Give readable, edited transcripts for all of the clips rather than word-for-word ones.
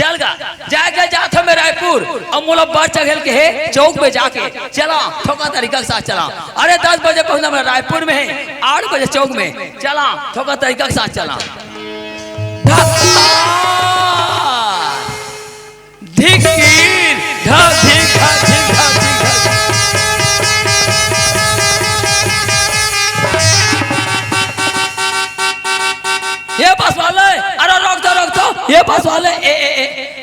चल गा जाके जात मैं रायपुर और मोला बार चघल के है चौक में जाके चला ठोका तरीका के साथ चला। अरे 10 बजे पहुंचना मैं रायपुर में है, 8 बजे चौक में चला ठोका तरीका के साथ चला। ये बस वाले, अरे रोक दो ये बस वाले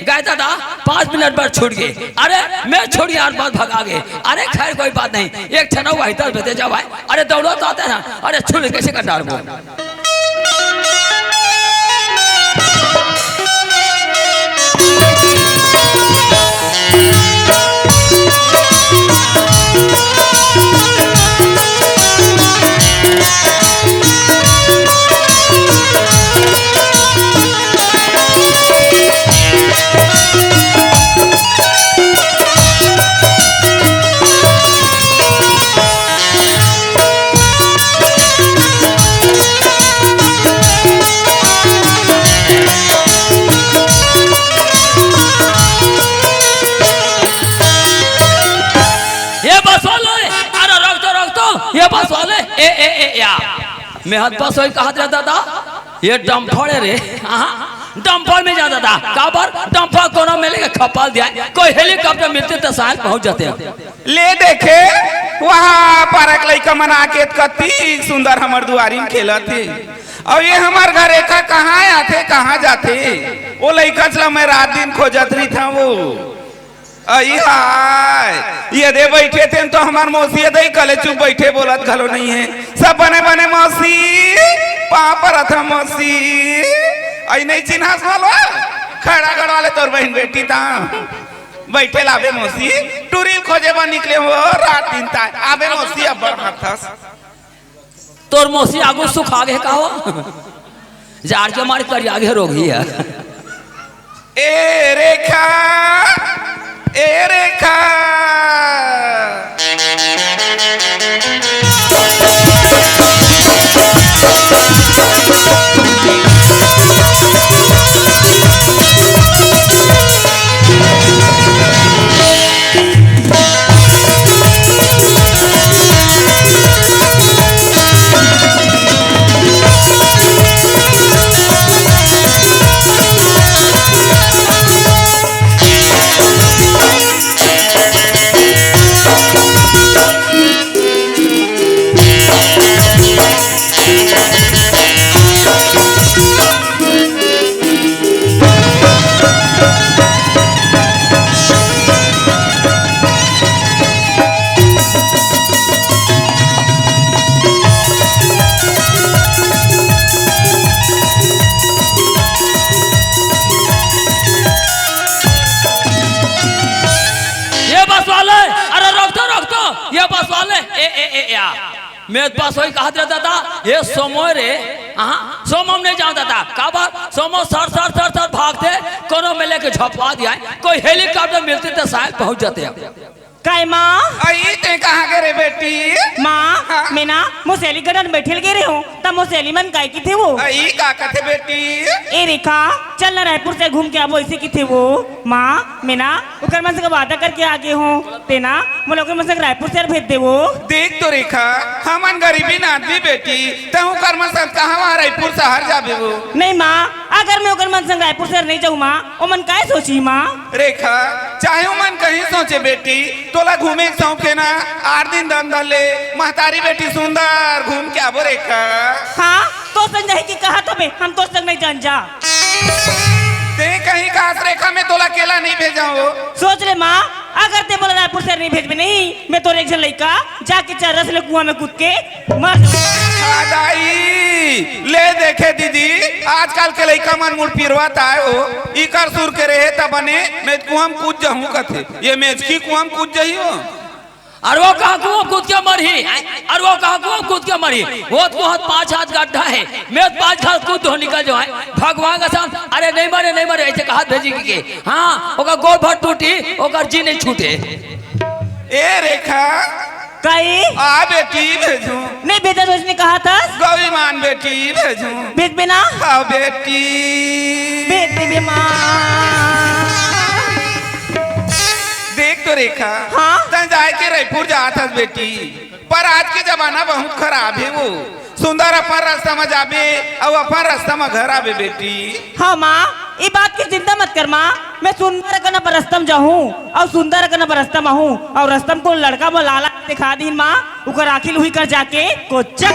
गए दादा 5 मिनट पर छूट गए। अरे मैं छोड़ यार बात भगा गए। अरे खैर कोई बात नहीं, एक छना हुआ इधर बते जाओ भाई। अरे दौड़ो तो आते हैं। अरे छुल कैसे कर डाल वो मैं हाथ पास वही कहा रहता था ये डम्फर रे डम्फर में जाता था काबर डम्फर कोनो में लेके खपाल दिया कोई हेलीकॉप्टर मिलते तो शायद पहुंच जाते हैं। ले देखे वहाँ पार्क लइका मना के कति सुंदर हमर दुआरी में खेला थे और ये हमार घर रेखा कहाँ आते कहाँ जाते वो लइका चला मैं रात दिन खोजत रही था वो ये दे बैठे थे तो हमार मौसी दे कले चुप बैठे बोलत घलो नहीं है सब बने बने मौसी पापा था मौसी आई नहीं चिन्हा वालो खड़ा गड़ वाले तोर बहन बेटी था बैठे लावे मौसी टूरी खोजे बन निकले हो रात दिन ता आवे मौसी अब बड़ हाथस तोर मौसी आगू सुख आगे का हो जार के मार कर आगे रोगी है। ए रेखा ए रेखा मेरे पास वही कहा रहता था ये सोमो रे सोमो नहीं जानता था काबर सोमो सर भागते कोनो में लेके झपवा दिया कोई हेलीकॉप्टर मिलते तो शायद पहुंच जाते हैं। काय माँ आई ते कहाँ गए रे बेटी माँ मैं ना मुसेली गडन बैठे गे रहे हूँ तब मुसेली मन काय की थे वो आई का कथे बेटी ए रेखा चल ना रायपुर से घूम के आबो ऐसे की थे वो माँ मैं ना उकर मन से वादा करके आगे हूँ ते ना मुझे उकर मन से रायपुर से भेज दे वो देख तो रेखा हमन गरीबी नादवी बेटी तहु कर मन से कहाँ वहाँ रायपुर शहर जाबे वो नहीं माँ अगर मैं उकर मन से रायपुर शहर नहीं जाऊँ माँ वो मन काय सोची माँ रेखा चाहे मन कहीं सोचे बेटी तोला घूमे शौक है ना 8 दिन दम ले महतारी बेटी सुंदर घूम के आबो रेखा। हाँ तो संजय की कहा तो मैं हम तो संग नहीं जान जा ते कहीं काश रेखा में तोला अकेला नहीं भेजा हो सोच ले माँ अगर ते बोला रायपुर से नहीं भेज में नहीं मैं तो एक जन लड़का जाके चरस ले कुआं में कूद के मर ले देखे दीदी आजकल के लड़का मन मुड़ पिरवाता है वो इकर सुर के रहे तब बने मैं कुआं कूद जाऊं कथे ये मैच की कुआं कूद जाही हो और वो कहा कुआं कूद के मरी और वो कहा कुआं कूद के मरी वो तो 5 हाथ गड्ढा है मैं 5 हाथ कूद हो निकल जो है भगवान का साथ अरे नहीं मरे ऐसे कहा भेजी के हाँ ओका गोड़ भर टूटी ओकर जी नहीं छूटे। ए रेखा कई आ बेटी भेजू नहीं बेटा तो उसने कहा था गौरी मान बेटी भेजू भेज बिना हाँ बेटी भेज दे माँ रेखा हाँ? तय जाए के रायपुर जात हस बेटी, पर आज के जमाना बहुत खराब है। वो सुंदर अपन रास्ता में जाबे और अपन रास्ता में घर आवे बेटी। हाँ माँ, ये बात की चिंता मत कर माँ। मैं सुंदर कना पर रस्तम जाऊँ और सुंदर कना पर रस्तम आहूँ और रस्तम को लड़का बोलाला दिखा दी माँ, उकर आखिल हुई कर जाके कोचक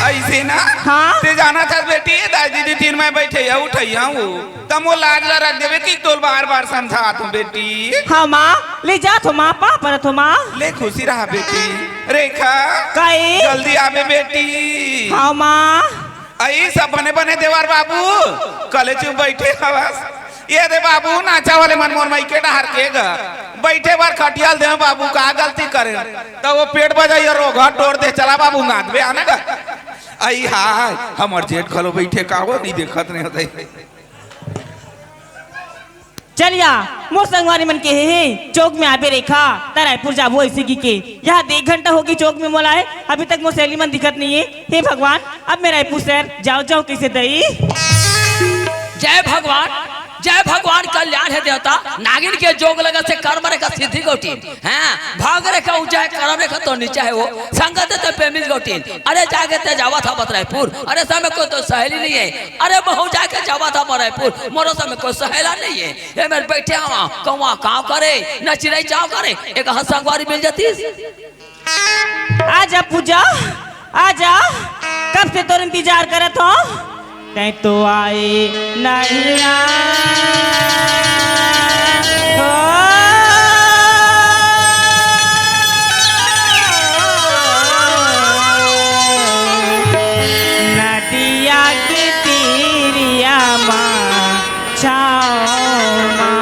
ऐसे ना हाँ? ते जाना था बेटी, दादी दी तीन में बैठे या उठैया वो तम वो लाज ला रख देवे कि तोल बार बार समझा तू बेटी। हाँ माँ, ले जा तो माँ, पा पर तो माँ। ले खुशी रहा बेटी। रेखा काहे? जल्दी आवे बेटी। हाँ माँ। आई सब बने बने देवार बाबू कले चुप बैठे हवस। ये दे बाबू नाचा वाले मनमोहन माई के डहार के गा बैठे बार खटियाल दे बाबू का गलती करे तो वो पेट बजाइए रोगा तोड़ दे चला बाबू नाच बे आने का। आई हाय हमर जेठ खलो बैठे का वो नहीं देखत नहीं होते। चलिया मोर संगवारी मन के हे चौक में आबे रेखा त रायपुर जाबो ऐसे की के यहाँ 1 घंटा होगी चौक में मोला है, अभी तक मोर सहेली मन दिखत नहीं है। हे भगवान, अब मैं रायपुर शहर जाओ जाओ कैसे दई। जय भगवान, जय भगवान, कल्याण है देवता। नागिन के जोग लगा से कर्म रेखा सिद्धि गोटीन, हाँ भाग रेखा ऊंचा है, कर्म रेखा तो नीचा है। वो संगत ते प्रेमित गोटीन। अरे जाके ते जावा था रायपुर, अरे समय कोई तो सहेली नहीं है। अरे बहु जाके जावा था रायपुर, मोरो समय कोई सहेला नहीं है। ये मेरे बैठे आवा कौवा काम करे न चिड़ै चाव करे, एक हंसंगवारी मिल जाती। आजा पूजा, आजा, कब से तोर इंतजार करत हो, तै तो आए नहीं नदिया के तीरिया माँ छाओ माँ।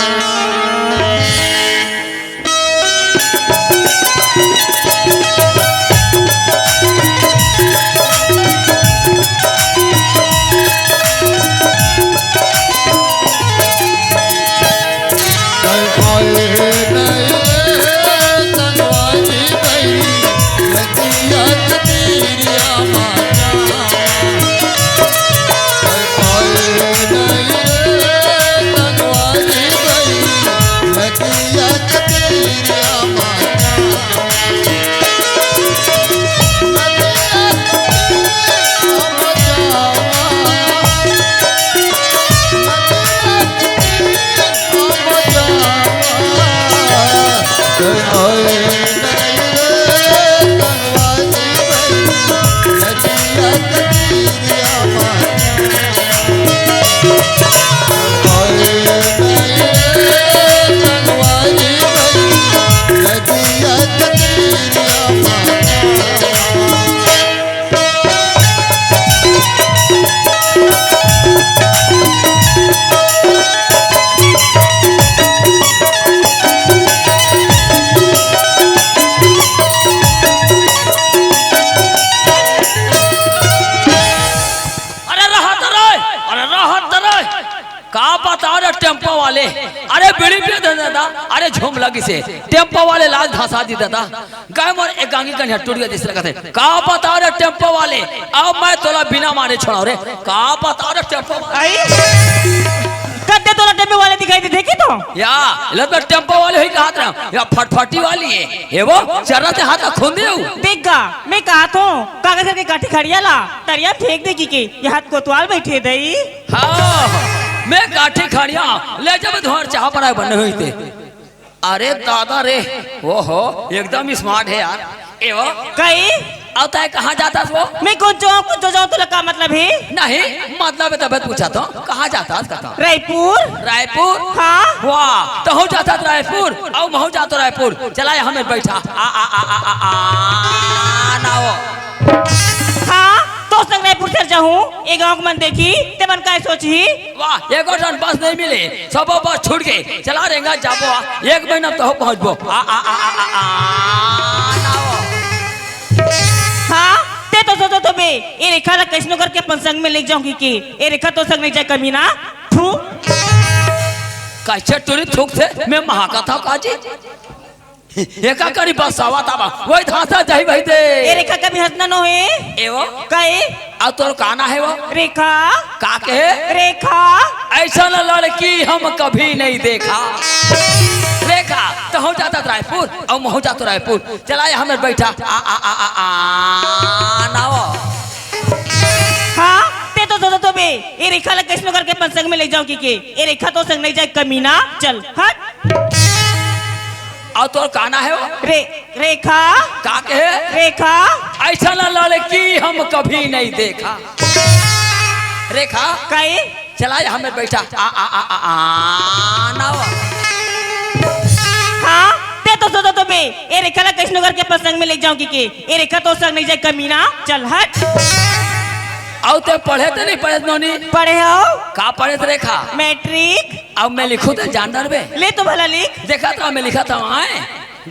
टेम्पो वाले अरे बीड़ी पे दे दादा, अरे झूम लगी से टेम्पो वाले लाज धंसा दी दादा। गाय मोर एक गांगी कन्या टूट गया जिस तरह से का बता रे टेम्पो वाले, अब मैं तोला बिना मारे छोड़ा रे। का बता रे टेम्पो आई कद्दे तोला टेम्पो वाले दिखाई दे देखी तो या लग टेम्पो वाले ही कहा था या फटफटी वाली है ये वो चरना से हाथ खून दे देखगा मैं कहा तो कागज के काठी खड़िया ला तरिया फेंक दे की ये हाथ कोतवाल बैठे दई। हाँ मैं काठी खड़िया ले जब धोर चाह बनाए बने हुई थे। अरे दादा रे वो हो एकदम स्मार्ट है यार। ए वो कहीं आता है कहाँ जाता वो? मैं कुछ जाऊँ तो लगा मतलब है नहीं मतलब तबियत पूछा तो कहाँ जाता कहता रायपुर। रायपुर हाँ वाह तो हो जाता रायपुर और महू जाता रायपुर चला हमें बैठा आ आ आ आ आ आ ना वो हाँ तो संग रायपुर से जाऊँ एक गाँव मन देखी ते मन का सोची वाह एक और बस नहीं मिले सब बस छूट गए चला रहेगा जाबो 1 महीना तो पहुँचबो आ आ आ आ आ ना वो हाँ ते तो सोचो तो बे ये रेखा ला कैसनो करके अपन संग में ले जाऊंगी कि ये रेखा तो संग नहीं जाए कभी ना थू कैसे टूरी थूक से मैं महाका था काजी एका करी बस आवा ताबा वही धासा जाई भाई दे ये रेखा कभी हंसना न है एवो कहे अब तो काना है वो रेखा का के रेखा ऐसा लड़की हम कभी नहीं देखा। रेखा रेखा तो हो जाता रायपुर और मैं हो जाता रायपुर चला हमें बैठा नाव हाँ ते तो बे ये रेखा ला कैसे करके अपन संग में ले जाऊं के ये रेखा तो संग नहीं जाए कमीना चल हट और तो काना है वो रेखा का कहे रेखा ऐसा लड़की हम कभी नहीं देखा रेखा कई चला हमें बैठा नाव हाँ ते तो बे ये रेखा ला कैसे करके अपन संग में ले जाऊं के ये रेखा तो संग नहीं जाए कमीना चल हट और ते पढ़े तो नहीं पढ़े नोनी पढ़े हो का पढ़े थे रेखा मैट्रिक अब मैं लिखूं तो जानदार बे ले तो भला लिख देखा था मैं लिखा था वहाँ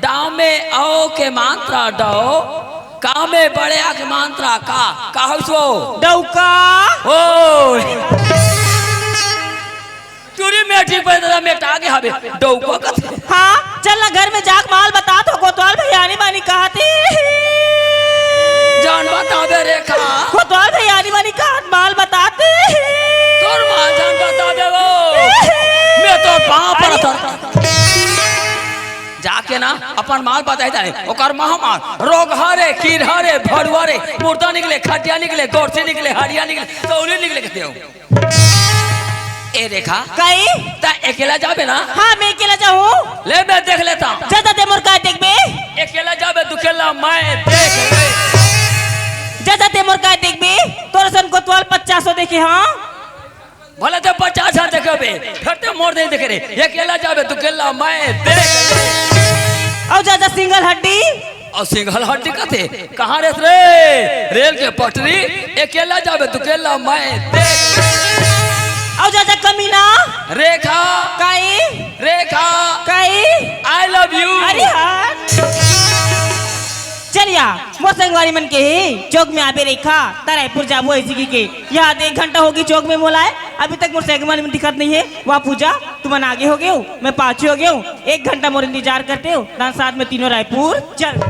दाव में औ के मात्रा डो का में बड़े आ के मात्रा का हो सो डौका ओ चूरी मैट्रिक पढ़े था मैं आगे हवे डौको का हाँ चल ना घर में जाक माल बता तो कोतवाल भैयानी मानी कहा थी जान बता दे रेखा कोतवाल भैयानी मानी कहा माल बताते तोर मां जान बता दे वो मैं तो पाँव पर था जाके ना अपन माल बताए जाने ओकर महामार रोग हरे कीर हरे भड़ुआरे मुर्दा निकले खटिया निकले गोरसी निकले हरिया निकले तो उन्हें निकले कहते हो ए रेखा कई ता अकेला जाबे ना हाँ मैं अकेला जाऊँ ले मैं देख लेता हूँ ज्यादा दे मोर का देख बे अकेला जाबे दुकेला मैं देख ले ज्यादा दे मोर का देख बे तोर सन कोतवाल 50 देखे हाँ भले तो 50 देखे बे फिर तो मोर नहीं देखे रे अकेला जाबे दुकेला मैं देख ले और ज्यादा सिंगल हड्डी और सिंगल हड्डी कथे कहाँ रहत रे रेल के पटरी अकेला जाबे दुकेला मैं देख और ज्यादा कमीना रेखा कई रेखा कई आई लव यू अरे हाँ चलिया वो संगवारी मन के चौक में आबे रेखा रायपुर जाबो ऐसी के यहाँ 1 घंटा होगी चौक में मोलाए अभी तक मोर संगवारी में दिक्कत नहीं है वहाँ पूजा तुम आगे हो गए हो मैं पाछे हो गया हूँ 1 घंटा मोर इंतजार करते हो साथ में तीनों रायपुर चल